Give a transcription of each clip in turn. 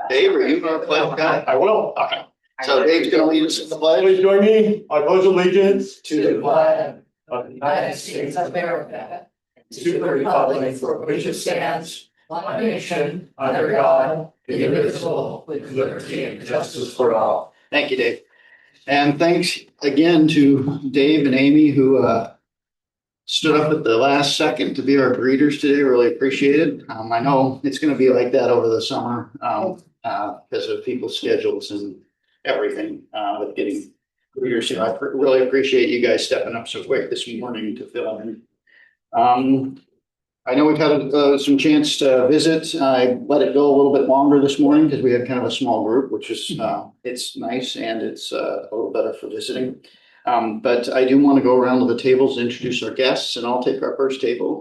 Dave, are you going to pledge guy? I will. Okay. So Dave's going to lead us in the pledge. Please join me. I pledge allegiance to the flag of the United States of America, to the republic for which it stands, one nation, under God, indivisible, with liberty and justice for all. Thank you, Dave. And thanks again to Dave and Amy who stood up at the last second to be our greeters today. Really appreciate it. I know it's going to be like that over the summer because of people's schedules and everything with getting greeters here. I really appreciate you guys stepping up so quick this morning to fill in. I know we've had some chance to visit. I let it go a little bit longer this morning because we had kind of a small group, which is it's nice and it's a little better for visiting. But I do want to go around to the tables and introduce our guests, and I'll take our first table.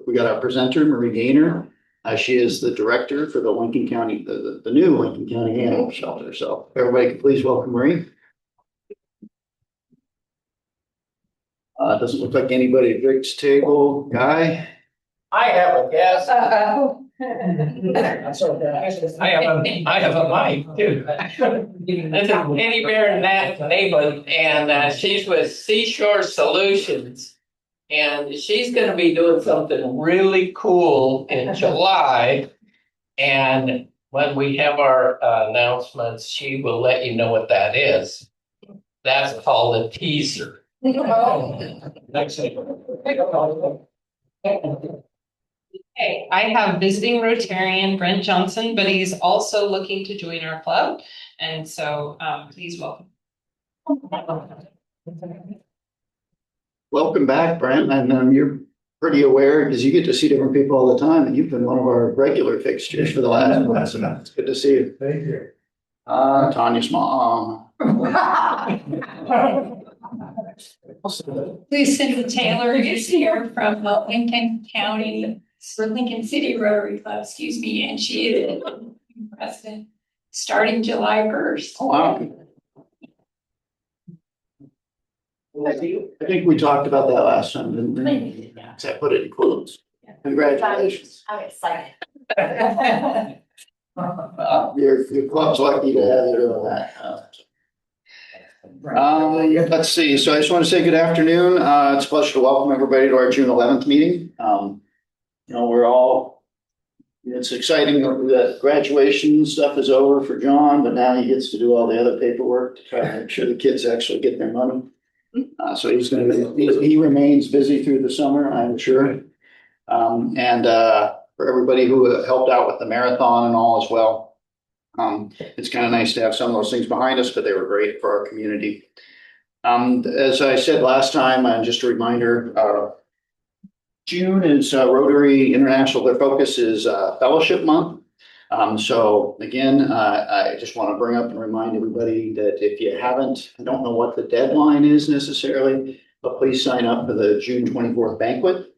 We got our presenter, Marie Gaynor. She is the director for the Lincoln County, the new Lincoln County Animal Shelter. So everybody can please welcome Marie. Doesn't look like anybody at Rick's table. Guy? I have a guess. I have a mic too. This is Penny Bear neighbor, and she's with Seashore Solutions. And she's going to be doing something really cool in July. And when we have our announcements, she will let you know what that is. That's called a teaser. Hey, I have visiting Rotarian Brent Johnson, but he's also looking to join our club. And so please welcome. Welcome back, Brent. And you're pretty aware because you get to see different people all the time. And you've been one of our regular fixtures for the last month. So it's good to see you. Thank you. Tanya's mom. Lucinda Taylor is here from Lincoln County, or Lincoln City Rotary Club, excuse me, and she is president starting July 1st. Oh, wow. I think we talked about that last time, didn't we? Yeah. I put it in quotes. Congratulations. I'm excited. Your club's lucky to have you doing that. Let's see. So I just want to say good afternoon. It's a pleasure to welcome everybody to our June 11th meeting. We're all, it's exciting that graduation stuff is over for John, but now he gets to do all the other paperwork to try to make sure the kids actually get their money. So he remains busy through the summer, I'm sure. And for everybody who helped out with the marathon and all as well. It's kind of nice to have some of those things behind us, but they were great for our community. As I said last time, just a reminder, June is Rotary International. Their focus is Fellowship Month. So again, I just want to bring up and remind everybody that if you haven't, I don't know what the deadline is necessarily, but please sign up for the June 24th banquet.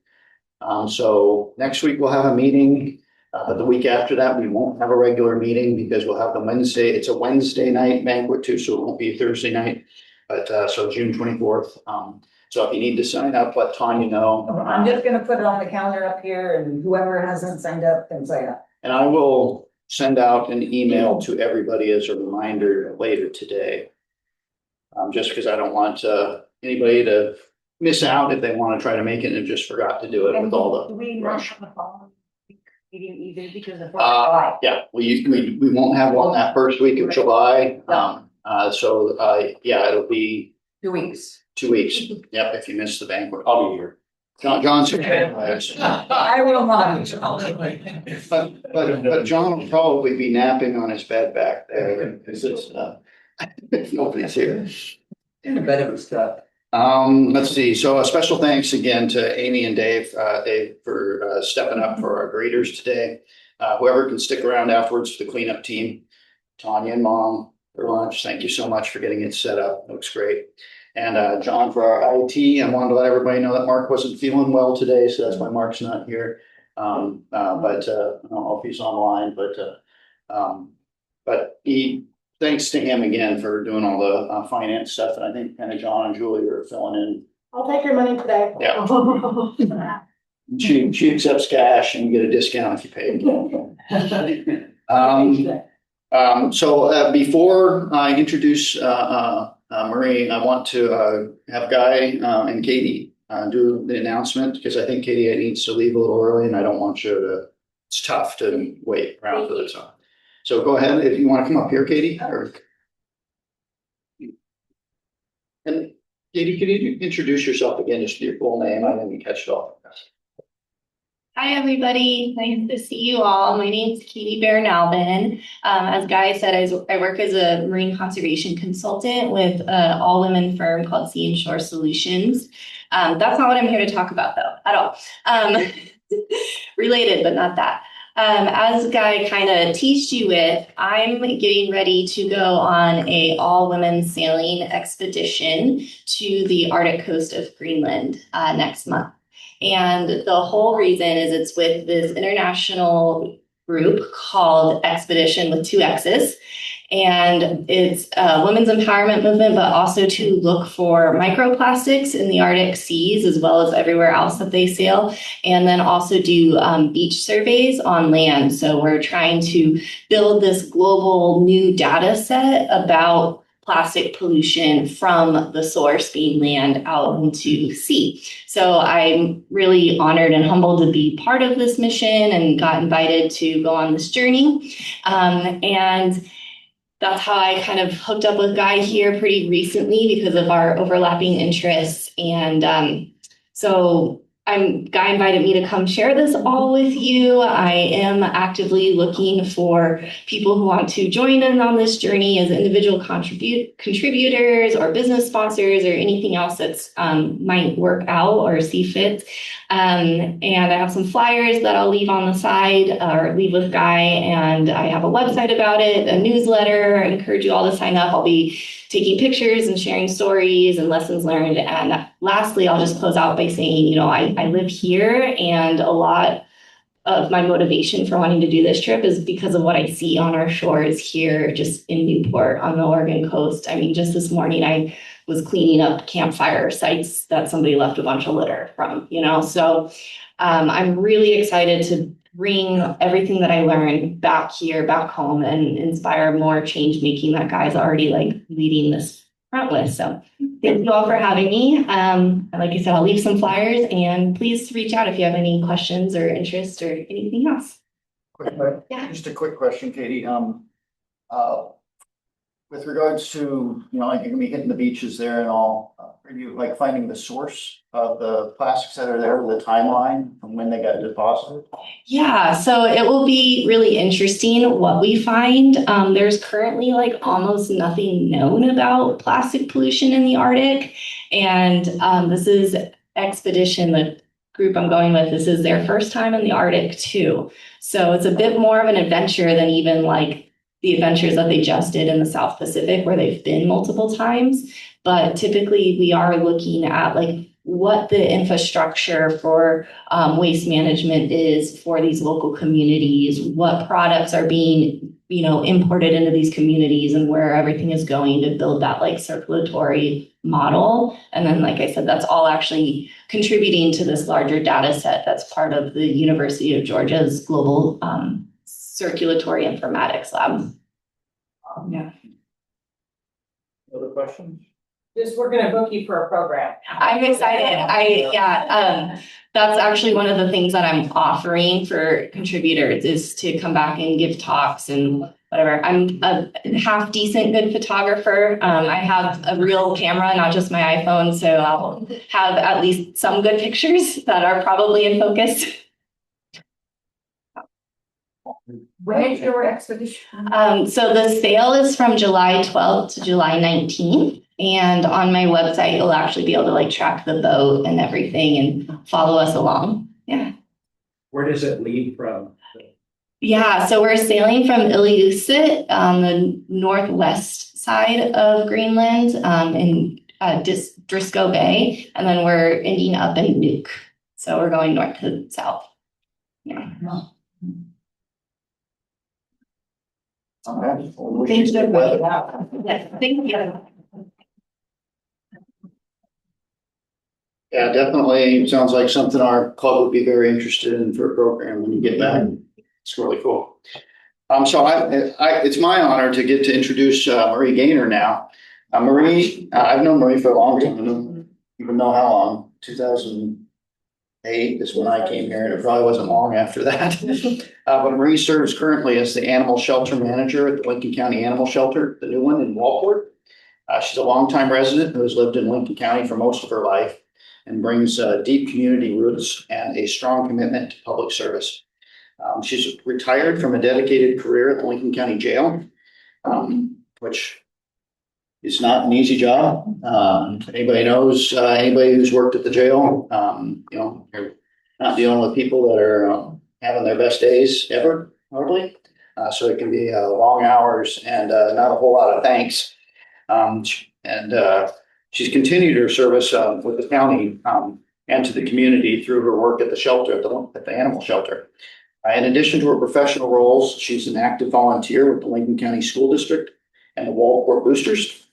So next week we'll have a meeting. But the week after that, we won't have a regular meeting because we'll have the Wednesday. It's a Wednesday night banquet too, so it won't be a Thursday night. But so June 24th. So if you need to sign up, let Tanya know. I'm just going to put it on the calendar up here, and whoever hasn't signed up can sign up. And I will send out an email to everybody as a reminder later today. Just because I don't want anybody to miss out if they want to try to make it and just forgot to do it with all the rush. Meeting either because of Yeah, we won't have one that first week of July. It'll be 2 weeks. 2 weeks. Yep, if you miss the banquet, I'll be here. John's here. I will not. But John will probably be napping on his bed back there because it's nobody's here. In the bed of his stuff. Let's see. So a special thanks again to Amy and Dave for stepping up for our greeters today. Whoever can stick around afterwards for the cleanup team, Tanya and Mom for lunch. Thank you so much for getting it set up. It looks great. And John for our IT. I wanted to let everybody know that Mark wasn't feeling well today, so that's why Mark's not here. I don't know if he's online, but thanks to him again for doing all the finance stuff. And I think kind of John and Julie are filling in. I'll take your money today. Yeah. She accepts cash and you get a discount if you pay. So before I introduce Marie, I want to have Guy and Katie do the announcement because I think Katie needs to leave a little early and I don't want you to, it's tough to wait around for the time. So go ahead if you want to come up here, Katie. And Katie, could you introduce yourself again, just your full name? I didn't catch it all. Hi, everybody. Nice to see you all. My name is Katie Baron-Albin. As Guy said, I work as a marine conservation consultant with an all-women firm called Sea and Shore Solutions. That's not what I'm here to talk about, though, at all. Related, but not that. As Guy kind of teased you with, I'm getting ready to go on a all-women sailing expedition to the Arctic coast of Greenland next month. And the whole reason is it's with this international group called Expedition with 2 X's. And it's a women's empowerment movement, but also to look for microplastics in the Arctic seas, as well as everywhere else that they sail. And then also do beach surveys on land. So we're trying to build this global new data set about plastic pollution from the source being land out into sea. So I'm really honored and humbled to be part of this mission and got invited to go on this journey. And that's how I kind of hooked up with Guy here pretty recently because of our overlapping interests. And so Guy invited me to come share this all with you. I am actively looking for people who want to join in on this journey as individual contributors or business sponsors or anything else that's might work out or see fit. And I have some flyers that I'll leave on the side or leave with Guy. And I have a website about it, a newsletter. I encourage you all to sign up. I'll be taking pictures and sharing stories and lessons learned. And lastly, I'll just close out by saying, I live here and a lot of my motivation for wanting to do this trip is because of what I see on our shores here, just in Newport on the Oregon coast. I mean, just this morning, I was cleaning up campfire sites that somebody left a bunch of litter from, So I'm really excited to bring everything that I learned back here, back home, and inspire more change making that Guy's already leading this front with. So thank you all for having me. Like I said, I'll leave some flyers and please reach out if you have any questions or interest or anything else. Yeah. Just a quick question, Katie. With regards to, like you're gonna be hitting the beaches there and all, are you finding the source of the plastics that are there, the timeline from when they got deposited? Yeah, so it will be really interesting what we find. There's currently almost nothing known about plastic pollution in the Arctic. And this is Expedition, the group I'm going with, this is their first time in the Arctic too. So it's a bit more of an adventure than even the adventures that they just did in the South Pacific where they've been multiple times. But typically we are looking at what the infrastructure for waste management is for these local communities, what products are being, imported into these communities and where everything is going to build that circulatory model. And then, like I said, that's all actually contributing to this larger data set that's part of the University of Georgia's global circulatory informatics lab. Yeah. Other questions? Just, we're gonna book you for a program. I'm excited. That's actually one of the things that I'm offering for contributors is to come back and give talks and whatever. I'm a half decent good photographer. I have a real camera, not just my iPhone, so I'll have at least some good pictures that are probably in focus. When is your expedition? So the sale is from July 12th to July 19th. And on my website, you'll actually be able to track the boat and everything and follow us along. Yeah. Where does it leave from? Yeah, so we're sailing from Iliusit on the northwest side of Greenland in Driscoll Bay, and then we're ending up in Nuuk. So we're going north to south. Yeah. Okay. Thank you. Yes, thank you. Yeah, definitely. Sounds like something our club would be very interested in for a program when you get back. It's really cool. It's my honor to get to introduce Marie Gaynor now. Marie, I've known Marie for a long time. I don't even know how long. 2008 is when I came here, and it probably wasn't long after that. But Marie serves currently as the animal shelter manager at the Lincoln County Animal Shelter, the new one in Waldport. She's a longtime resident who has lived in Lincoln County for most of her life and brings deep community roots and a strong commitment to public service. She's retired from a dedicated career at the Lincoln County Jail, which is not an easy job. Anybody knows, anybody who's worked at the jail, you're not dealing with people that are having their best days ever, hardly. So it can be long hours and not a whole lot of thanks. She's continued her service with the county and to the community through her work at the shelter, at the animal shelter. In addition to her professional roles, she's an active volunteer with the Lincoln County School District and the Waldport Boosters.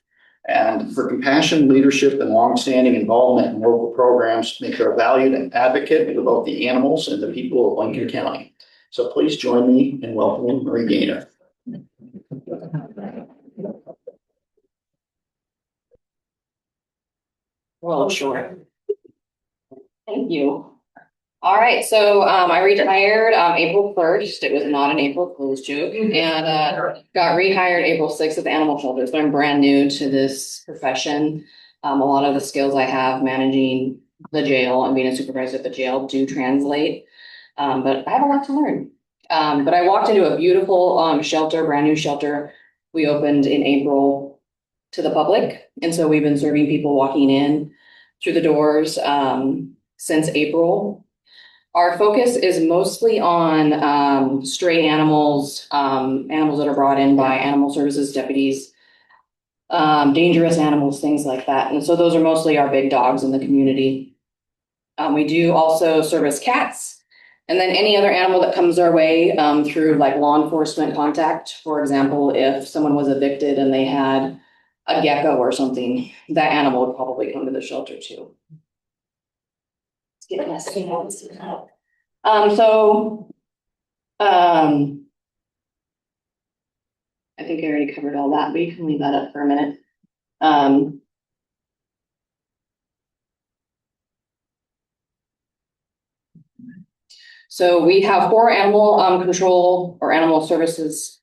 And her compassion, leadership, and longstanding involvement in local programs make her a valued advocate for both the animals and the people of Lincoln County. So please join me in welcoming Marie Gaynor. Well, sure. Thank you. All right, so I retired April 1st. It was not an April Fool's joke, and got rehired April 6th at the animal shelter. So I'm brand new to this profession. A lot of the skills I have managing the jail and being a supervisor at the jail do translate, but I have a lot to learn. But I walked into a beautiful shelter, brand new shelter. We opened in April to the public, and so we've been serving people walking in through the doors since April. Our focus is mostly on stray animals, animals that are brought in by animal services deputies, dangerous animals, things like that. And so those are mostly our big dogs in the community. We do also service cats, and then any other animal that comes our way through like law enforcement contact. For example, if someone was evicted and they had a gecko or something, that animal would probably come to the shelter too. Get messy. I think I already covered all that, but you can leave that up for a minute. So we have 4 animal control or animal services,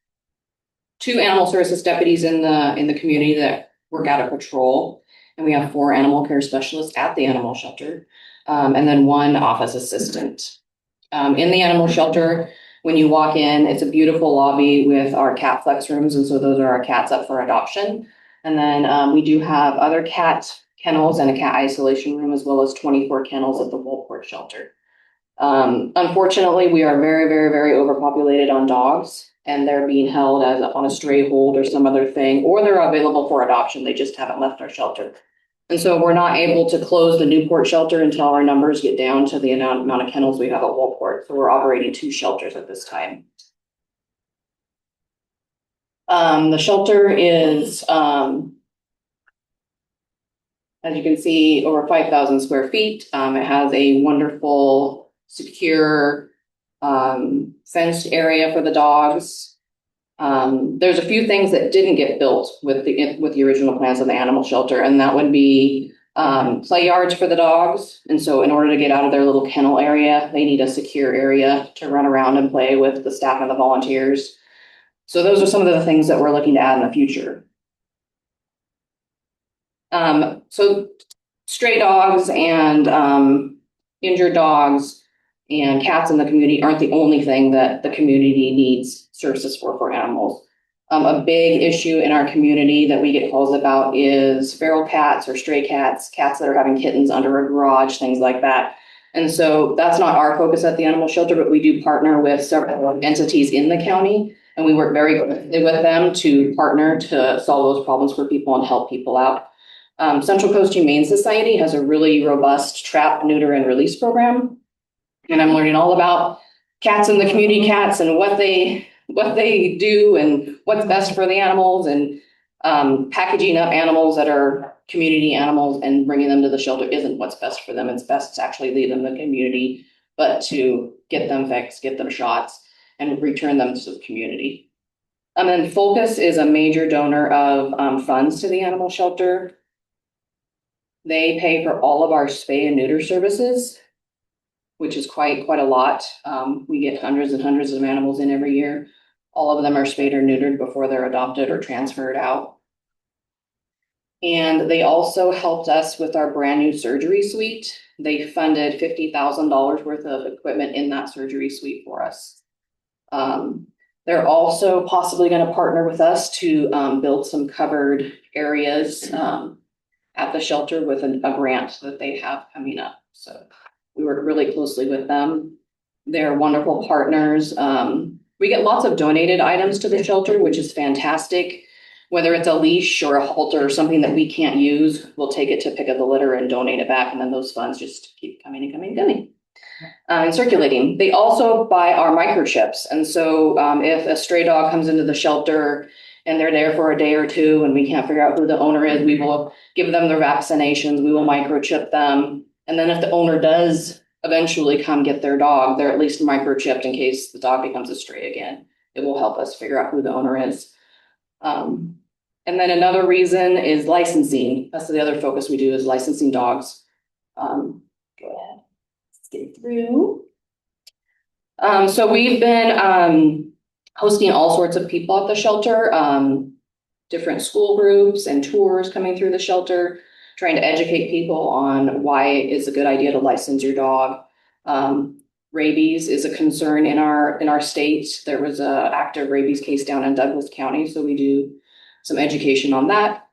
2 animal services deputies in the community that work out of patrol, and we have 4 animal care specialists at the animal shelter. And then 1 office assistant. In the animal shelter, when you walk in, it's a beautiful lobby with our cat flex rooms. And so those are our cats up for adoption. And then we do have other cat kennels and a cat isolation room, as well as 24 kennels at the Waldport shelter. Unfortunately, we are very, very, very overpopulated on dogs, and they're being held as on a stray hold or some other thing, or they're available for adoption. They just haven't left our shelter. And so we're not able to close the Newport shelter until our numbers get down to the amount of kennels we have at Waldport. So we're operating 2 shelters at this time. The shelter is, as you can see, over 5,000 square feet. It has a wonderful, secure, fenced area for the dogs. There's a few things that didn't get built with the original plans of the animal shelter, and that would be play yards for the dogs. And so in order to get out of their little kennel area, they need a secure area to run around and play with the staff and the volunteers. So those are some of the things that we're looking to add in the future. So stray dogs and injured dogs and cats in the community aren't the only thing that the community needs services for animals. A big issue in our community that we get calls about is feral cats or stray cats, cats that are having kittens under a garage, things like that. And so that's not our focus at the animal shelter, but we do partner with several entities in the county, and we work very closely with them to partner to solve those problems for people and help people out. Central Coast Humane Society has a really robust trap, neuter, and release program. And I'm learning all about cats and the community cats and what they do and what's best for the animals. And Packaging up animals that are community animals and bringing them to the shelter isn't what's best for them. It's best to actually leave them in the community, but to get them fixed, get them shots, and return them to the community. And then Focus is a major donor of funds to the animal shelter. They pay for all of our spay and neuter services, which is quite a lot. We get hundreds and hundreds of animals in every year. All of them are spayed or neutered before they're adopted or transferred out. And they also helped us with our brand new surgery suite. They funded $50,000 worth of equipment in that surgery suite for us. They're also possibly going to partner with us to build some covered areas at the shelter with a grant that they have coming up. So we work really closely with them. They're wonderful partners. We get lots of donated items to the shelter, which is fantastic. Whether it's a leash or a halter or something that we can't use, we'll take it to pick up the litter and donate it back. And then those funds just keep coming and coming and coming. And circulating. They also buy our microchips. And so if a stray dog comes into the shelter and they're there for a day or two and we can't figure out who the owner is, we will give them their vaccinations. We will microchip them. And then if the owner does eventually come get their dog, they're at least microchipped in case the dog becomes a stray again. It will help us figure out who the owner is. And then another reason is licensing. That's the other focus we do is licensing dogs. Go ahead. Let's get through. So we've been hosting all sorts of people at the shelter, different school groups and tours coming through the shelter, trying to educate people on why it's a good idea to license your dog. Rabies is a concern in our state. There was an active rabies case down in Douglas County, so we do some education on that.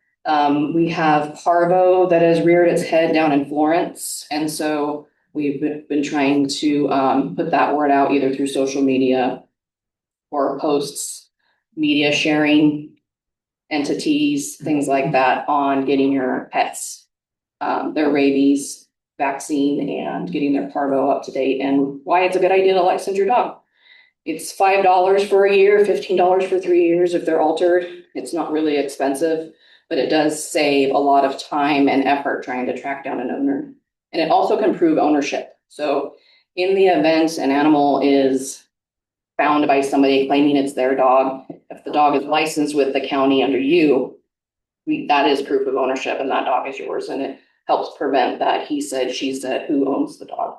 We have parvo that has reared its head down in Florence, and so we've been trying to put that word out either through social media or posts, media sharing entities, things like that on getting your pets their rabies vaccine and getting their parvo up to date and why it's a good idea to license your dog. It's $5 for a year, $15 for 3 years if they're altered. It's not really expensive, but it does save a lot of time and effort trying to track down an owner. And it also can prove ownership. So in the event an animal is found by somebody claiming it's their dog, if the dog is licensed with the county under you, that is proof of ownership and that dog is yours. And it helps prevent that he said, she said, who owns the dog.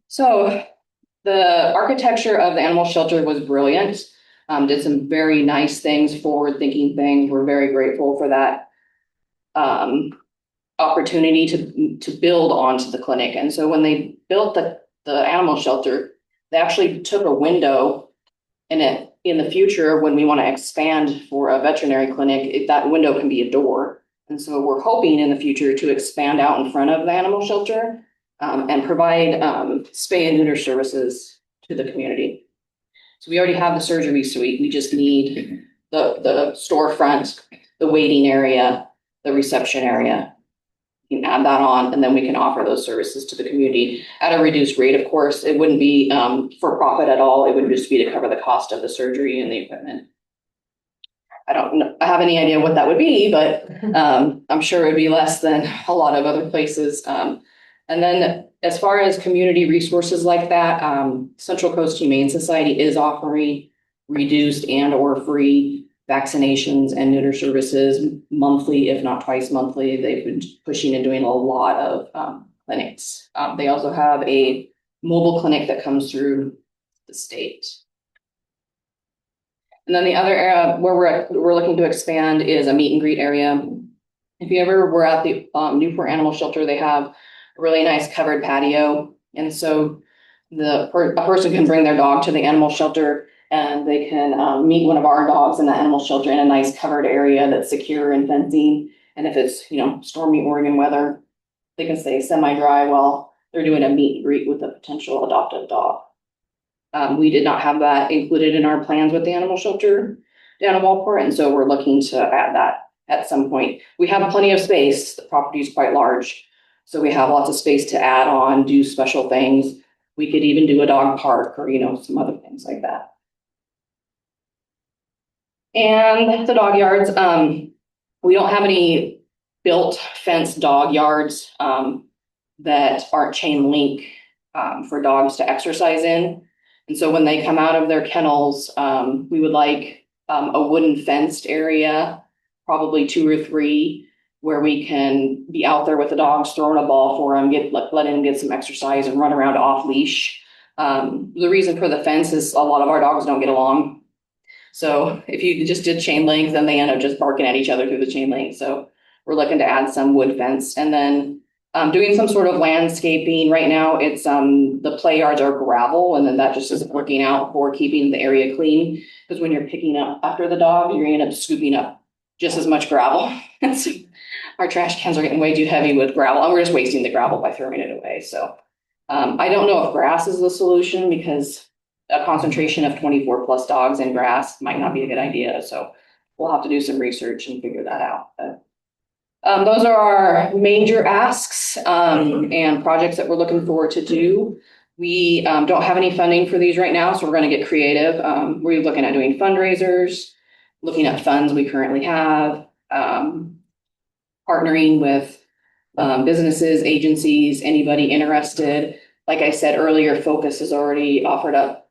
So the architecture of the animal shelter was brilliant. Did some very nice things, forward-thinking things. We're very grateful for that opportunity to build onto the clinic. And so when they built the animal shelter, they actually took a window in it. In the future, when we want to expand for a veterinary clinic, that window can be a door. And so we're hoping in the future to expand out in front of the animal shelter and provide spay and neuter services to the community. So we already have the surgery suite. We just need the storefront, the waiting area, the reception area. You can add that on, and then we can offer those services to the community at a reduced rate. Of course, it wouldn't be for profit at all. It would just be to cover the cost of the surgery and the equipment. I don't have any idea what that would be, but I'm sure it would be less than a lot of other places. And then as far as community resources like that, Central Coast Humane Society is offering reduced and or free vaccinations and neuter services monthly, if not twice monthly. They've been pushing and doing a lot of clinics. They also have a mobile clinic that comes through the state. And then the other area where we're looking to expand is a meet and greet area. If you ever were at the Newport Animal Shelter, they have a really nice covered patio. And so a person can bring their dog to the animal shelter and they can meet one of our dogs in the animal shelter in a nice covered area that's secure and fencing. And if it's, stormy Oregon weather, they can stay semi-dry while they're doing a meet and greet with a potential adopted dog. We did not have that included in our plans with the animal shelter down in Waldport, and so we're looking to add that at some point. We have plenty of space. The property is quite large, so we have lots of space to add on, do special things. We could even do a dog park or, some other things like that. And the dog yards, we don't have any built fenced dog yards, that aren't chain link, for dogs to exercise in. And so when they come out of their kennels, we would like, a wooden fenced area, probably 2 or 3, where we can be out there with the dogs, throwing a ball for them, let them get some exercise and run around off leash. The reason for the fence is a lot of our dogs don't get along. So if you just did chain link, then they end up just barking at each other through the chain link. So we're looking to add some wood fence, and then doing some sort of landscaping. Right now, it's the play yards are gravel, and then that just isn't working out for keeping the area clean. Because when you're picking up after the dog, you're gonna end up scooping up just as much gravel. So our trash cans are getting way too heavy with gravel, and we're just wasting the gravel by throwing it away. So I don't know if grass is the solution, because a concentration of 24 plus dogs in grass might not be a good idea. So we'll have to do some research and figure that out. But those are our major asks, and projects that we're looking forward to do. We don't have any funding for these right now, so we're going to get creative. We're looking at doing fundraisers, looking at funds we currently have, partnering with businesses, agencies, anybody interested. Like I said earlier, Focus has already offered up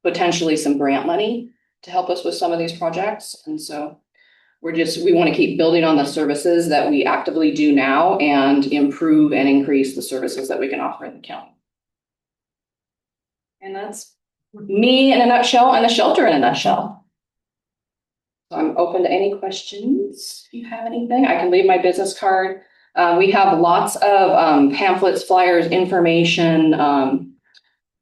potentially some grant money to help us with some of these projects. And so we want to keep building on the services that we actively do now and improve and increase the services that we can offer in the county. And that's me in a nutshell, and the shelter in a nutshell. So I'm open to any questions. If you have anything, I can leave my business card. We have lots of pamphlets, flyers, information.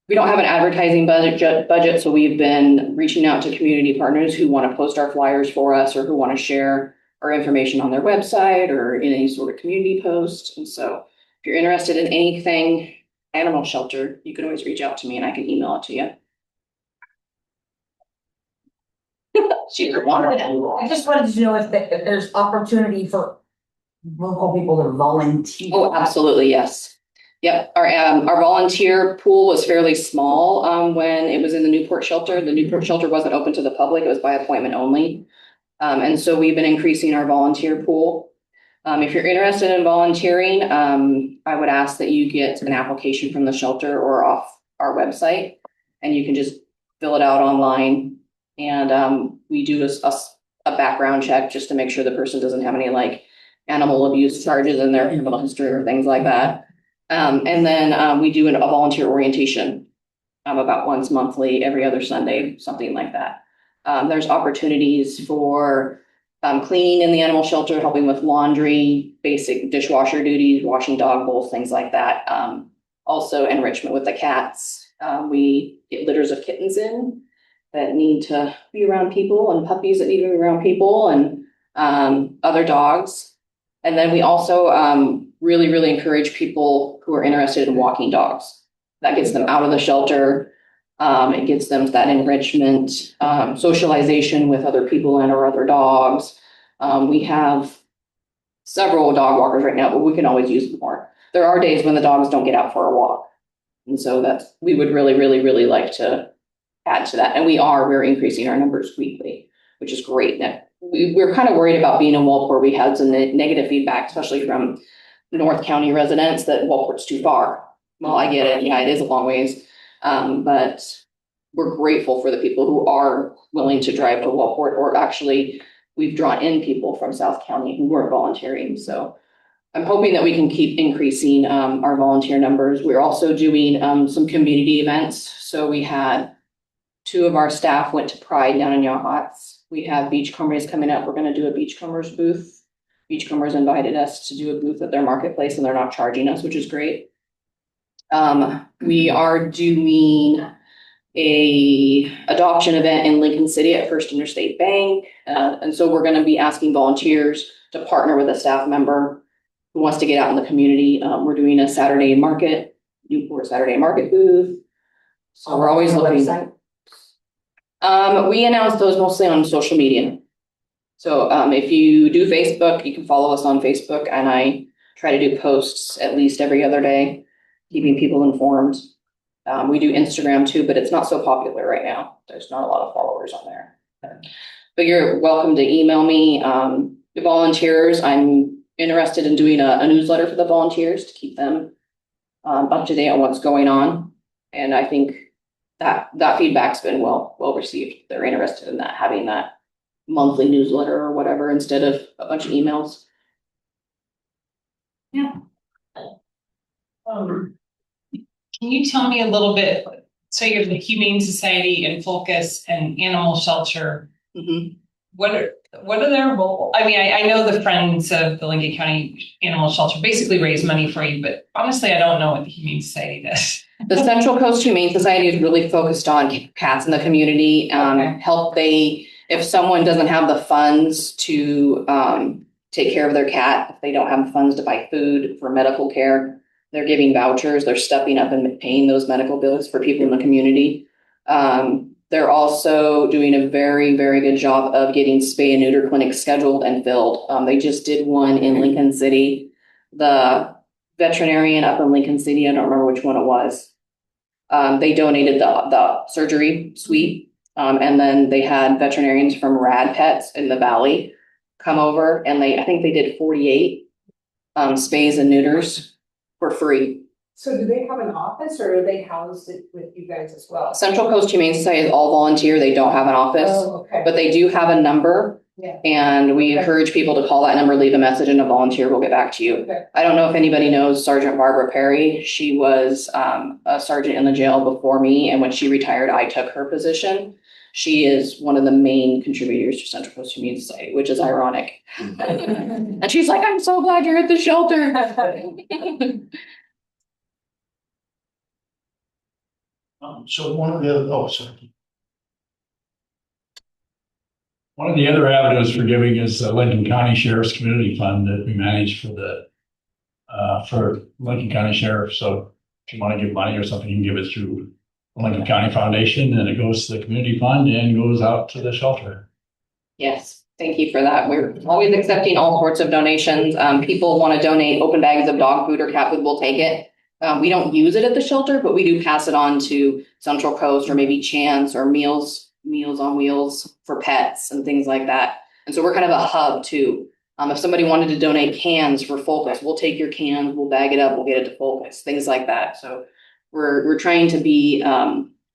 We don't have an advertising budget, so we've been reaching out to community partners who want to post our flyers for us, or who want to share our information on their website or in any sort of community post. And so if you're interested in anything animal shelter, you can always reach out to me and I can email it to you. She's wonderful. I just wanted to know if there's opportunity for local people to volunteer. Oh, absolutely, yes. Yep, our volunteer pool was fairly small when it was in the Newport shelter. The Newport shelter wasn't open to the public, it was by appointment only. And so we've been increasing our volunteer pool. If you're interested in volunteering, I would ask that you get an application from the shelter or off our website, and you can just fill it out online. And we do a background check just to make sure the person doesn't have any like animal abuse charges in their criminal history or things like that. And then we do a volunteer orientation about once monthly, every other Sunday, something like that. There's opportunities for cleaning in the animal shelter, helping with laundry, basic dishwasher duties, washing dog bowls, things like that. Also enrichment with the cats. We get litters of kittens in that need to be around people, and puppies that need to be around people, and other dogs. And then we also really encourage people who are interested in walking dogs. That gets them out of the shelter. It gets them that enrichment, socialization with other people and or other dogs. We have several dog walkers right now, but we can always use more. There are days when the dogs don't get out for a walk. And so we would really like to add to that. And we're increasing our numbers weekly, which is great. Now, we're kind of worried about being in Waldport. We had some negative feedback, especially from North County residents, that Waldport's too far. Well, I get it. Yeah, it is a long ways. But we're grateful for the people who are willing to drive to Waldport, or actually we've drawn in people from South County who weren't volunteering. So I'm hoping that we can keep increasing our volunteer numbers. We're also doing some community events. So we had 2 of our staff went to Pride down in Yachats. We have Beachcombers coming up. We're going to do a Beachcombers booth. Beachcombers invited us to do a booth at their marketplace, and they're not charging us, which is great. We are doing a adoption event in Lincoln City at First Interstate Bank. And so we're going to be asking volunteers to partner with a staff member who wants to get out in the community. We're doing a Saturday market, Newport Saturday market booth. So we're always looking. We announce those mostly on social media. So if you do Facebook, you can follow us on Facebook, and I try to do posts at least every other day, keeping people informed. We do Instagram too, but it's not so popular right now. There's not a lot of followers on there. but you're welcome to email me. The volunteers, I'm interested in doing a newsletter for the volunteers to keep them up to date on what's going on. And I think that feedback's been well received. They're interested in that, having that monthly newsletter or whatever instead of a bunch of emails. Can you tell me a little bit, so you have the Humane Society and Focus and Animal Shelter. Mhm. What are their role? I mean, I know the Friends of the Lincoln County Animal Shelter basically raise money for you, but honestly, I don't know what the Humane Society does. The Central Coast Humane Society is really focused on cats in the community, Okay. if someone doesn't have the funds to take care of their cat, if they don't have funds to buy food for medical care, they're giving vouchers, they're stepping up and paying those medical bills for people in the community. They're also doing a very, very good job of getting spay and neuter clinics scheduled and filled. They just did one in Lincoln City. The veterinarian up in Lincoln City, I don't remember which one it was. They donated the surgery suite. And then they had veterinarians from Rad Pets in the Valley come over, and I think they did 48 spays and neuters for free. So do they have an office or are they housed with you guys as well? Central Coast Humane Society is all volunteer. They don't have an office, Okay. but they do have a number. Yeah. And we encourage people to call that number, leave a message, and a volunteer will get back to you. Okay. I don't know if anybody knows Sergeant Barbara Perry. She was a sergeant in the jail before me, and when she retired, I took her position. She is one of the main contributors to Central Coast Humane Society, which is ironic. And she's like, "I'm so glad you're at the shelter." So one of the other, oh, sorry. One of the other avenues for giving is the Lincoln County Sheriff's Community Fund that we manage for Lincoln County Sheriff. So if you want to give money or something, you can give it through the Lincoln County Foundation, and it goes to the community fund and goes out to the shelter. Yes, thank you for that. We're always accepting all sorts of donations. People want to donate open bags of dog food or cat food, we'll take it. We don't use it at the shelter, but we do pass it on to Central Coast or maybe Chance or Meals on Wheels for pets and things like that. And so we're kind of a hub too. If somebody wanted to donate cans for Focus, we'll take your cans, we'll bag it up, we'll get it to Focus, things like that. So we're trying to be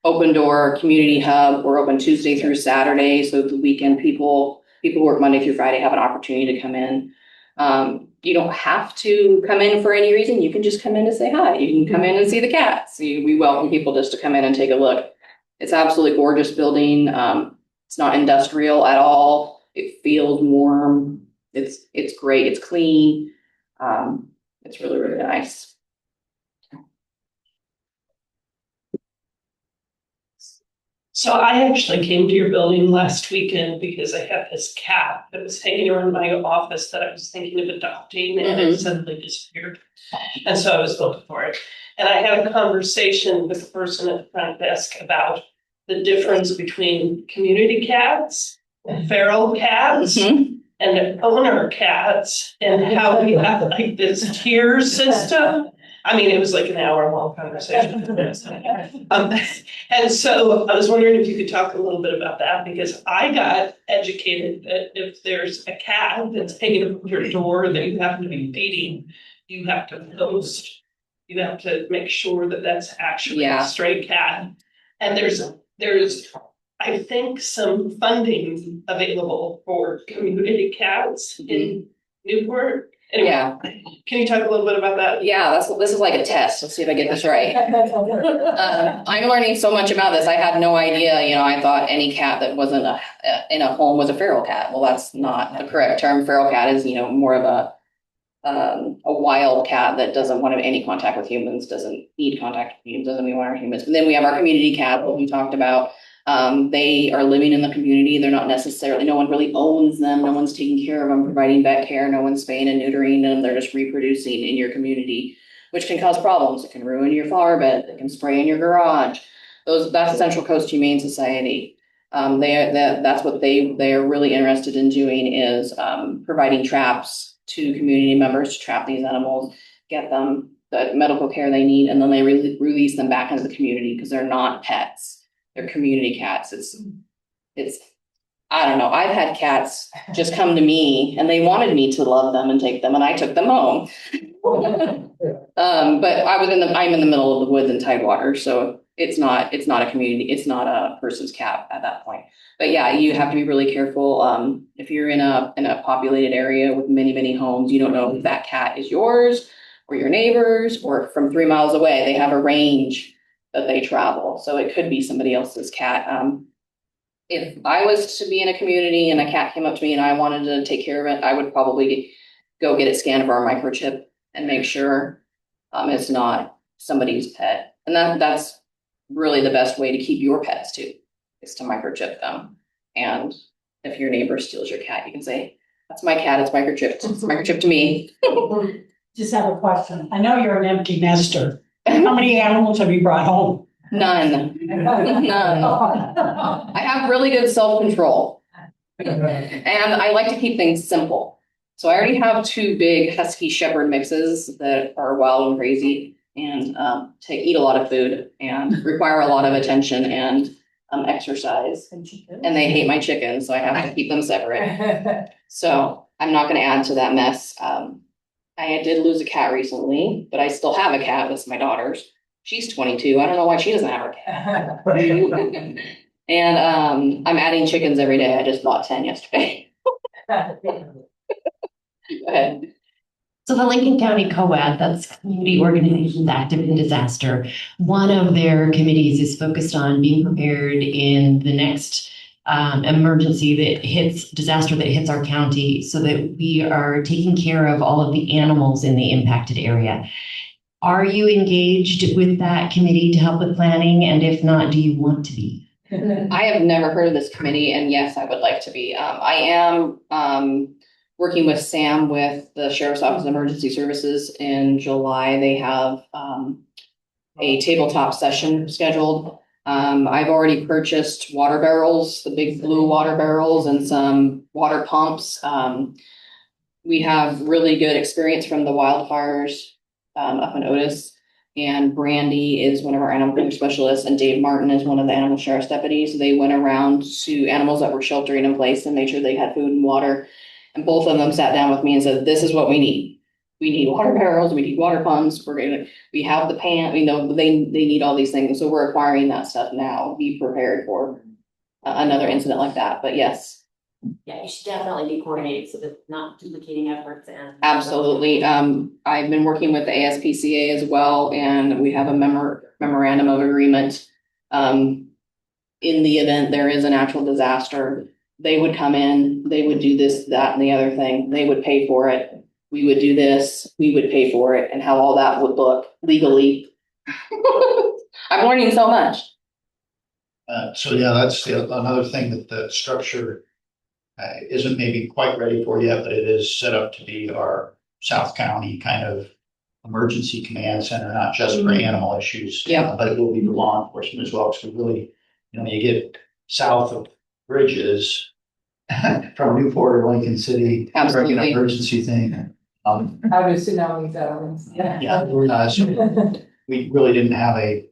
open door community hub. We're open Tuesday through Saturday. So the weekend people who work Monday through Friday have an opportunity to come in. You don't have to come in for any reason. You can just come in to say hi. You can come in and see the cats. We welcome people just to come in and take a look. It's absolutely gorgeous building. It's not industrial at all. It feels warm. It's great. It's clean. It's really, really nice. So I actually came to your building last weekend because I had this cat that was hanging around my office that I was thinking of adopting, and it suddenly disappeared. And so I was looking for it. And I had a conversation with the person at the front desk about the difference between community cats, feral cats, and owner cats, and how we have like this tier system. I mean, it was like an hour-long conversation. And so I was wondering if you could talk a little bit about that, because I got educated that if there's a cat that's hanging up your door that you happen to be feeding, you have to post. You have to make sure that that's actually a stray cat. And there's I think some funding available for community cats in Newport. Anyway, can you talk a little bit about that? Yeah, this is like a test. Let's see if I get this right. I'm learning so much about this. I had no idea. I thought any cat that wasn't in a home was a feral cat. Well, that's not the correct term. Feral cat is, more of a wild cat that doesn't want any contact with humans, doesn't need contact with humans, doesn't want our humans. But then we have our community cat, what we talked about. They are living in the community. They're not necessarily, no one really owns them. No one's taking care of them, providing vet care. No one's spaying and neutering them. They're just reproducing in your community, which can cause problems. It can ruin your flower bed. It can spray in your garage. That's Central Coast Humane Society. That's what they are really interested in doing is providing traps to community members to trap these animals, get them the medical care they need, and then they release them back into the community because they're not pets. They're community cats. I don't know, I've had cats just come to me and they wanted me to love them and take them and I took them home. But I'm in the middle of the woods in Tidewater, so it's not a community, it's not a person's cat at that point. But yeah, you have to be really careful. If you're in a populated area with many, many homes, you don't know if that cat is yours or your neighbor's or from 3 miles away. They have a range that they travel, so it could be somebody else's cat. If I was to be in a community and a cat came up to me and I wanted to take care of it, I would probably go get it scanned for our microchip and make sure it's not somebody's pet. And that's really the best way to keep your pets too, is to microchip them. And if your neighbor steals your cat, you can say, that's my cat, it's microchipped. It's microchipped to me. Just have a question. I know you're an empty nester. How many animals have you brought home? None. None. I have really good self-control. And I like to keep things simple. So I already have 2 big Husky Shepherd mixes that are wild and crazy and eat a lot of food and require a lot of attention and exercise. And they hate my chickens, so I have to keep them separate. So I'm not going to add to that mess. I did lose a cat recently, but I still have a cat. That's my daughter's. She's 22. I don't know why she doesn't have a cat. And I'm adding chickens every day. I just bought 10 yesterday. Go ahead. So the Lincoln County COAD, that's Community Organizations Active in Disaster. One of their committees is focused on being prepared in the next emergency disaster that hits our county, so that we are taking care of all of the animals in the impacted area. Are you engaged with that committee to help with planning? And if not, do you want to be? I have never heard of this committee, and yes, I would like to be. I am working with Sam with the Sheriff's Office of Emergency Services. In July, they have a tabletop session scheduled. I've already purchased water barrels, the big blue water barrels, and some water pumps. We have really good experience from the wildfires up in Otis. And Brandy is one of our animal care specialists, and Dave Martin is one of the animal sheriff's deputies. They went around to animals that were sheltering in place and made sure they had food and water. And both of them sat down with me and said, this is what we need. We need water barrels, we need water pumps, we have the pan, we know they need all these things. So we're acquiring that stuff now, be prepared for another incident like that. But yes. Yeah, you should definitely be coordinated so that not duplicating efforts. And absolutely. I've been working with the ASPCA as well, and we have a memorandum of agreement. In the event there is a natural disaster, they would come in, they would do this, that, and the other thing. They would pay for it. We would do this, we would pay for it, and how all that would look legally. I'm learning so much. So yeah, that's another thing that the structure isn't maybe quite ready for yet, but it is set up to be our South County kind of emergency command center, not just for animal issues, but it will be for law enforcement as well. Because we really, you get south of Bridges from Newport or Lincoln City, for an emergency thing. How do tsunamis that so we really didn't have a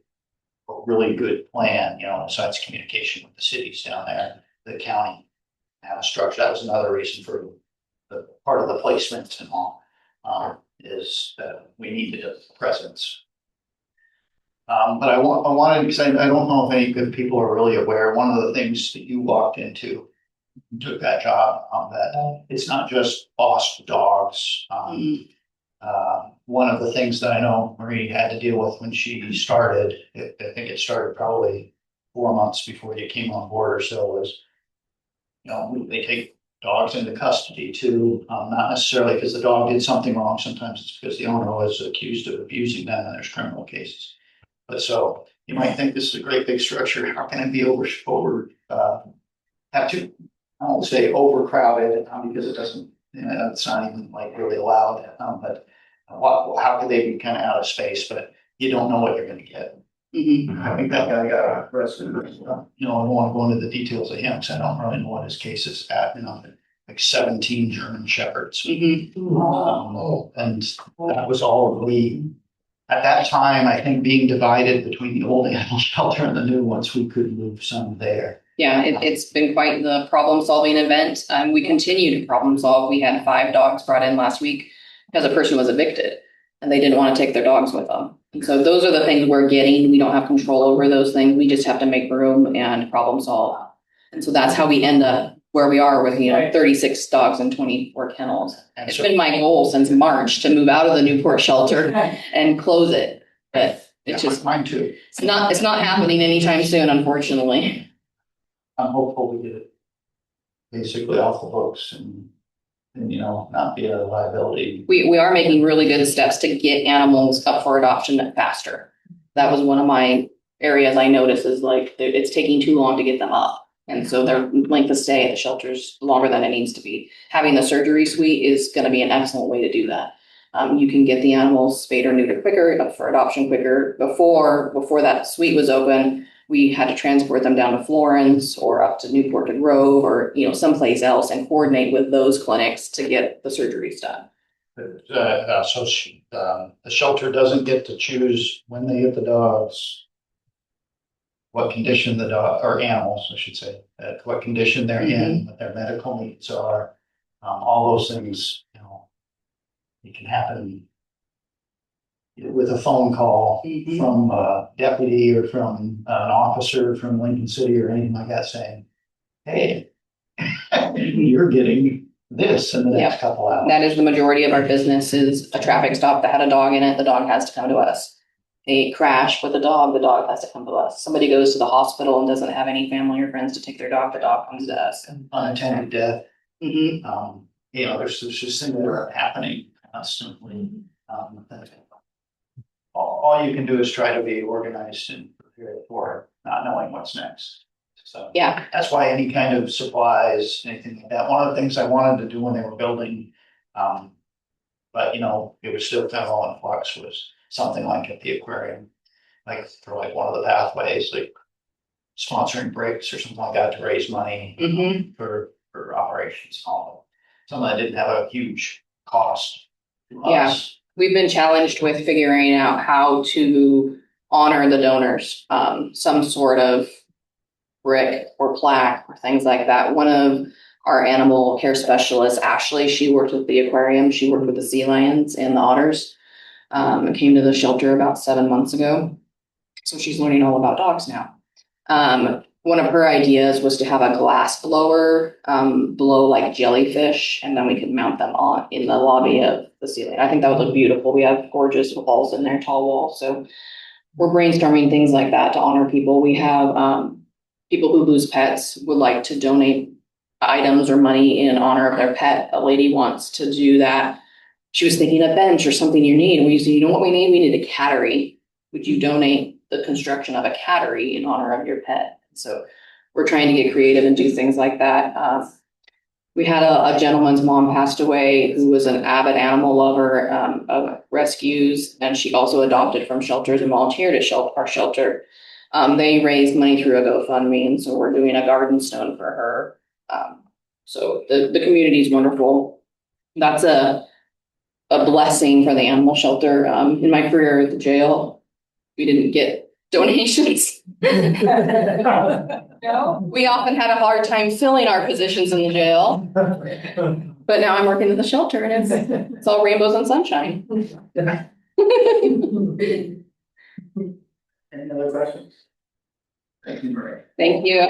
really good plan, besides communication with the cities down there, the county. Have a structure. That was another reason for the part of the placement and all, is that we needed a presence. But I wanted, because I don't know if any good people are really aware, one of the things that you walked into, you took that job, that it's not just boss dogs. One of the things that I know Marie had to deal with when she started, I think it started probably 4 months before you came on board or so, was they take dogs into custody too, not necessarily because the dog did something wrong. Sometimes it's because the owner was accused of abusing them and there's criminal cases. But so you might think this is a great big structure. How can it be have to, I won't say overcrowded, because it doesn't, it's not even like really allowed. But how could they be kind of out of space? But you don't know what you're going to get. I think that guy got arrested. I don't want to go into the details of him because I don't really know what his case is at. Like 17 German Shepherds. And that was all at that time, I think being divided between the old animal shelter and the new ones, we could move some there. Yeah, it's been quite the problem-solving event. We continue to problem solve. We had 5 dogs brought in last week because a person was evicted and they didn't want to take their dogs with them. And so those are the things we're getting. We don't have control over those things. We just have to make room and problem solve. And so that's how we end up where we are with, 36 dogs and 24 kennels. It's been my goal since March to move out of the Newport shelter and close it, but it's just mine too. it's not happening anytime soon, unfortunately. I'm hopeful we get it basically off the books and not be a liability. We are making really good steps to get animals up for adoption faster. That was one of my areas I noticed is like it's taking too long to get them up. And so their length of stay at the shelters longer than it needs to be. Having the surgery suite is going to be an excellent way to do that. You can get the animals spayed or neutered quicker, up for adoption quicker. Before that suite was open, we had to transport them down to Florence or up to Newport to Grove or someplace else and coordinate with those clinics to get the surgeries done. The shelter doesn't get to choose when they get the dogs, what condition the dog or animals, I should say, what condition they're in, what their medical needs are, all those things. It can happen with a phone call from a deputy or from an officer from Lincoln City or anything like that saying, "Hey, you're getting this in the next couple hours." That is the majority of our business is a traffic stop that had a dog in it. The dog has to come to us. A crash with a dog, the dog has to come to us. Somebody goes to the hospital and doesn't have any family or friends to take their dog, the dog comes to us. Unattended death. There's just things that are happening constantly. All you can do is try to be organized and prepared for it, not knowing what's next. So that's why any kind of supplies, anything like that. One of the things I wanted to do when they were building, but it was still kind of all in flux, was something like at the aquarium, like for like one of the pathways, like sponsoring breaks or something like that to raise money for operations and all. Something that didn't have a huge cost to us. We've been challenged with figuring out how to honor the donors, some sort of brick or plaque or things like that. One of our animal care specialists, Ashley, she worked with the aquarium. She worked with the sea lions and the otters. And came to the shelter about 7 months ago. So she's learning all about dogs now. One of her ideas was to have a glass blower blow like jellyfish, and then we could mount them on in the lobby of the ceiling. I think that would look beautiful. We have gorgeous walls in there, tall walls. So we're brainstorming things like that to honor people. We have people who lose pets would like to donate items or money in honor of their pet. A lady wants to do that. She was thinking a bench or something you need. And we said, what we need? We need a cattery. Would you donate the construction of a cattery in honor of your pet? So we're trying to get creative and do things like that. We had a gentleman's mom passed away who was an avid animal lover of rescues. And she also adopted from shelters and volunteered at our shelter. They raised money through a GoFundMe. And so we're doing a garden stone for her. So the community is wonderful. That's a blessing for the animal shelter. In my career at the jail, we didn't get donations. No. We often had a hard time filling our positions in the jail. But now I'm working at the shelter and it's all rainbows and sunshine. Any other questions? Thank you, Marie. Thank you.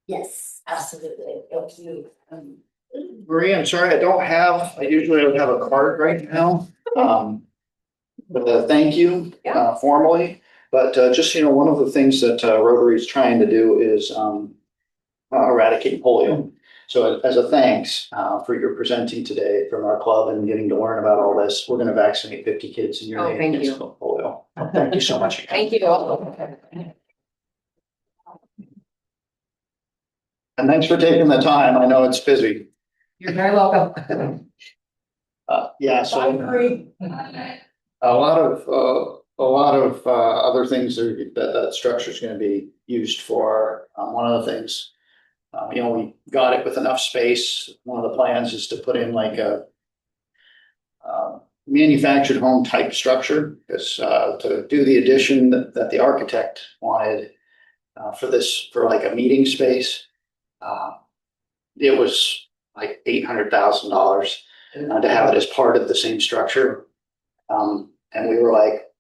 Yes, absolutely. Thank you. Marie, I'm sorry, I usually don't have a card right now. But thank you formally. But just, one of the things that Rotary is trying to do is eradicate polio. So as a thanks for your presenting today from our club and getting to learn about all this, we're going to vaccinate 50 kids in your name against polio. Thank you so much. Thank you. And thanks for taking the time. I know it's busy. You're very welcome. So a lot of other things that structure is going to be used for. One of the things, we got it with enough space. One of the plans is to put in like a manufactured home type structure, because to do the addition that the architect wanted for this, for like a meeting space, it was like $800,000 to have it as part of the same structure. And we were like,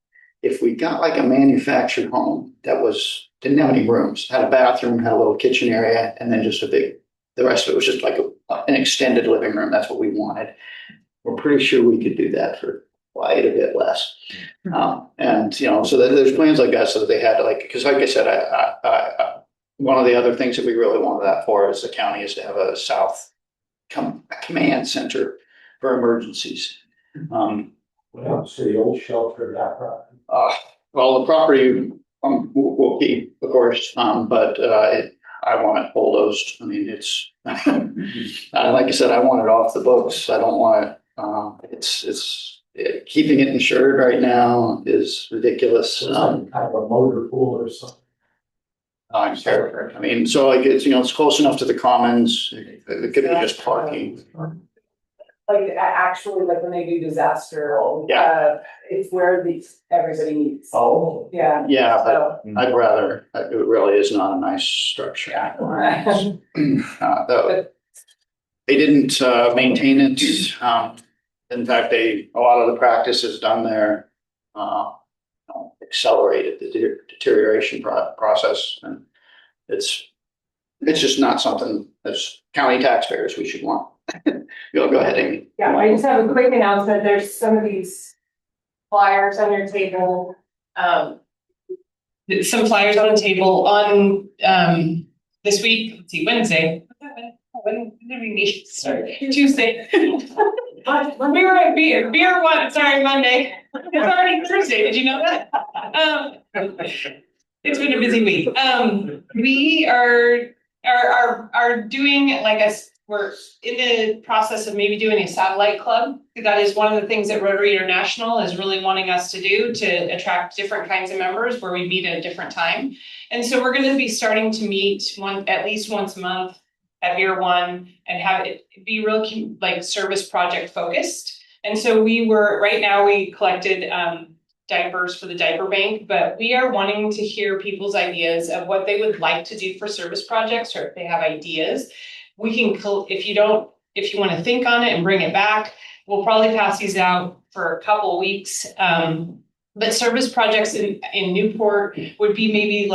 if we got like a manufactured home that didn't have any rooms, had a bathroom, had a little kitchen area, and then just the rest of it was just like an extended living room. That's what we wanted. We're pretty sure we could do that for quite a bit less. And, so there's plans like that so that they had to because like I said, one of the other things that we really wanted that for as the county is to have a command center for emergencies. Well, so the old shelter, that property. Well, the property we'll keep, of course, but I want it bulldozed. I mean, it's like I said, I want it off the books. I don't want it. Keeping it insured right now is ridiculous. Kind of a motor pool or something. I'm sure. I mean, so like it's close enough to the commons. It could be just parking. Like actually, like when they do disaster, it's where everybody meets. Oh, Yeah. Yeah, but I'd rather. It really is not a nice structure. Though they didn't maintain it. In fact, a lot of the practices done there accelerated the deterioration process, and it's just not something as county taxpayers we should want. Go ahead, Amy. Yeah, I just have a quick announcement. There's some of these flyers on your table. Some flyers on the table on this week, let's see, Wednesday. When did we meet? Sorry, Tuesday. We were at beer one, sorry, Monday. It's already Thursday, did you know that? It's been a busy week. We are doing we're in the process of maybe doing a satellite club. That is one of the things that Rotary International is really wanting us to do to attract different kinds of members where we meet at a different time. And so we're going to be starting to meet at least once a month at Beer One and have it be real service project focused. And so right now we collected diapers for the diaper bank, but we are wanting to hear people's ideas of what they would like to do for service projects, or if they have ideas. We can, if you want to think on it and bring it back, we'll probably pass these out for a couple of weeks. But service projects in Newport would be maybe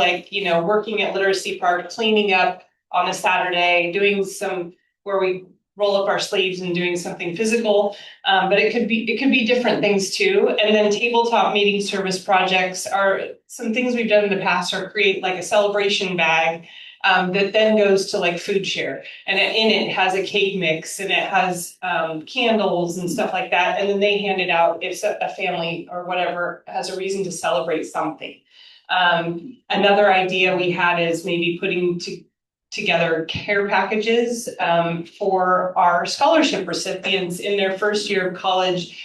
working at Literacy Park, cleaning up on a Saturday, doing some where we roll up our sleeves and doing something physical. But it could be different things too. And then tabletop meeting service projects are some things we've done in the past, or create like a celebration bag that then goes to food share, and in it has a cake mix, and it has candles and stuff like that, and then they hand it out if a family or whatever has a reason to celebrate something. Another idea we had is maybe putting together care packages for our scholarship recipients in their first year of college,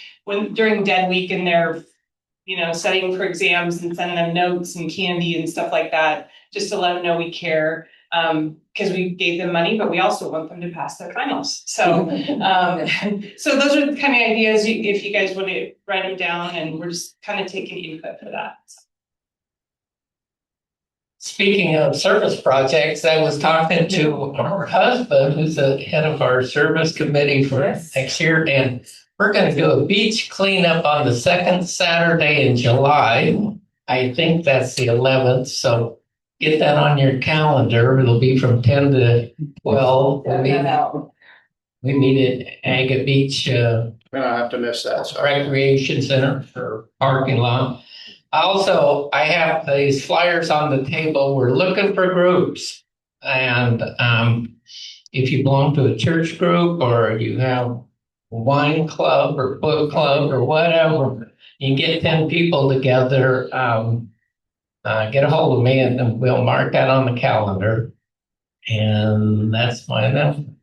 during Dead Week, and they're studying for exams, and send them notes and candy and stuff like that, just to let them know we care, because we gave them money, but we also want them to pass their finals. So, so those are the kind of ideas, if you guys want to write them down, and we're just kind of taking input for that. Speaking of service projects, I was talking to our husband, who's the head of our service committee for next year, and we're going to do a beach cleanup on the second Saturday in July. I think that's the 11th. So get that on your calendar. It'll be from 10 to 12. We meet at Agate Beach We're gonna have to miss that. Recreation Center for parking lot. Also, I have these flyers on the table. We're looking for groups. And if you belong to a church group, or you have a wine club or book club or whatever, you can get 10 people together, get a hold of me, and we'll mark that on the calendar. And that's my announcement.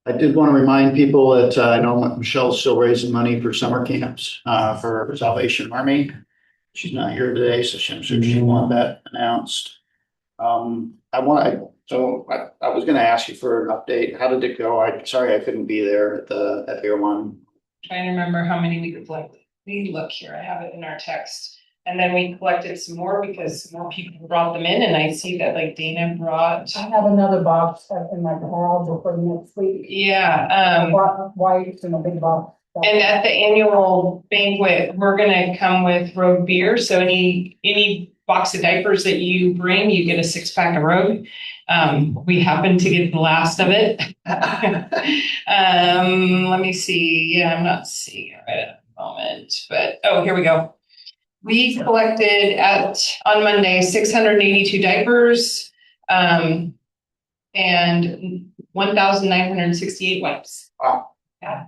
I did want to remind people that I know Michelle's still raising money for summer camps for Salvation Army. She's not here today, so I'm sure she wanted that announced. I So I was gonna ask you for an update. How did it go? Sorry I couldn't be there at Beer One. Trying to remember how many we collected. We look here, I have it in our text. And then we collected some more because more people brought them in, and I see that like Dana brought. I have another box that's in my garage for next week. Yeah, White and a big box. and at the annual banquet, we're gonna come with Rogue beer, so any box of diapers that you bring, you get a 6-pack of Rogue. We happen to get the last of it. Let me see, yeah, I'm not seeing it right at the moment, but, oh, here we go. We collected on Monday, 682 diapers, and 1,968 wipes. Wow. Yeah.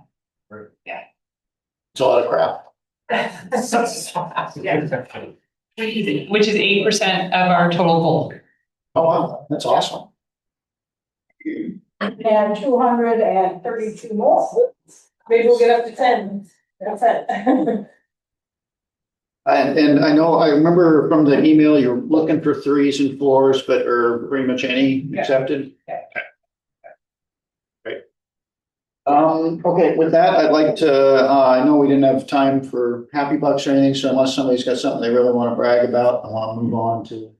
Yeah. It's a lot of crap. Which is 8% of our total goal. Oh, wow, that's awesome. And 232 more. Maybe we'll get up to 10. That's it. And I know, I remember from the email, you're looking for 3s and 4s, but are pretty much any accepted? Yeah. Great. Okay, with that, I'd like to, I know we didn't have time for happy bucks or anything, so unless somebody's got something they really want to brag about, I want to move on to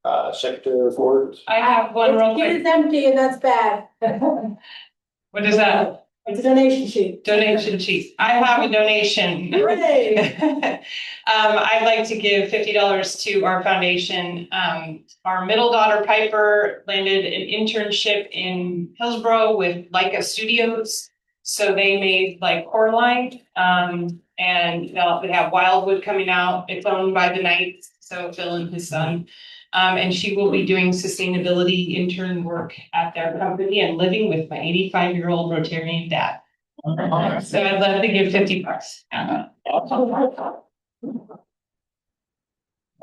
our secretary report. I have one real quick. It's empty and that's bad. What is that? It's a donation sheet. Donation sheet. I have a donation. Hooray. I'd like to give $50 to our foundation. Our middle daughter Piper landed an internship in Hillsborough with Leica Studios. So they made like Coraline, and they have Wildwood coming out. It's owned by the Knights, so Phil and his son. And she will be doing sustainability intern work at their company and living with my 85-year-old Rotarian dad. So I'd love to give $50.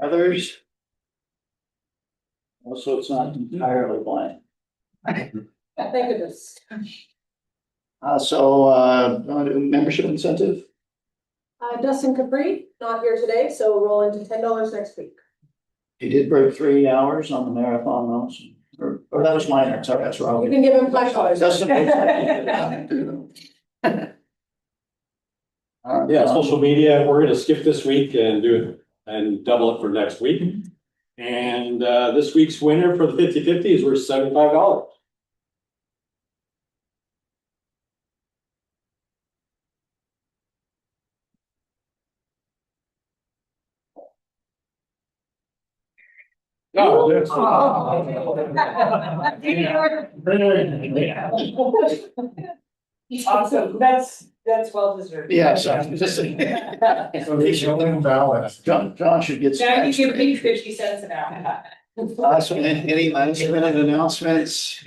Others? Also, it's not entirely blank. Thank goodness. Membership incentive? Dustin Capri, not here today, so we'll roll into $10 next week. He did break 3 hours on the marathon though, or that was minor, sorry, that's wrong. You can give him $5. Dustin. Yeah, social media, we're gonna skip this week and do it and double it for next week. And this week's winner for the 50/50 is worth $75. No, that's. Awesome, that's well deserved. Yes, John should get some Now you extra. give me 50 cents an hour. So any last minute announcements?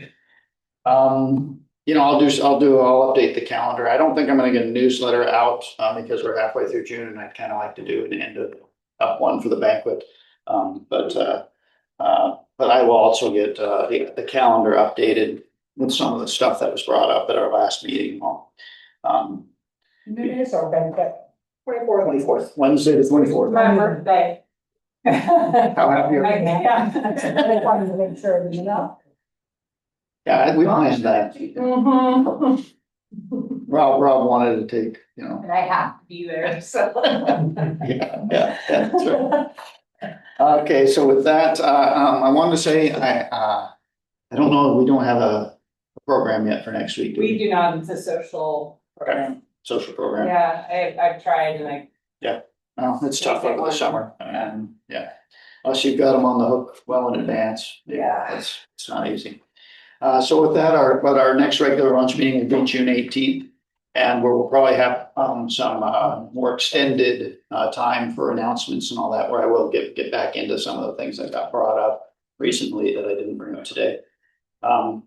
I'll update the calendar. I don't think I'm gonna get a newsletter out, because we're halfway through June and I'd kind of like to do an end of up one for the banquet. But I will also get, the calendar updated with some of the stuff that was brought up at our last meeting. It is our banquet. 24th. Wednesday, the 24th. My birthday. How happy are you? I wanted to make sure, you know? Yeah, we planned that. Mm-hmm. Rob wanted to take, And I have to be there, so. yeah, that's right. Okay, so with that, I wanted to say, I don't know, we don't have a program yet for next week. We do not, it's a social program. Social program. Yeah, I've tried and Well, it's tough over the summer, and unless you've got them on the hook well in advance. Yeah. It's not easy. So with that, our next regular lunch meeting will be June 18th. And where we'll probably have some more extended time for announcements and all that, where I will get back into some of the things that got brought up recently that I didn't bring up today. I'll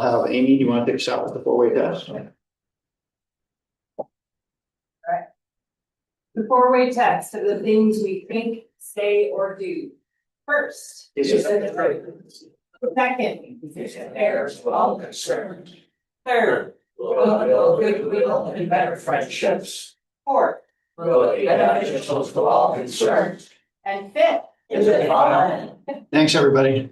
have Amy, do you want to take us out with the 4-way test? the 4-way test of the things we think, say, or do. First, Is is it- it the second, is it fair to all concerned? Third, will it build goodwill and better friendships? Fourth, will it be beneficial to all concerned? And fifth, Is it fun? Thanks, everybody.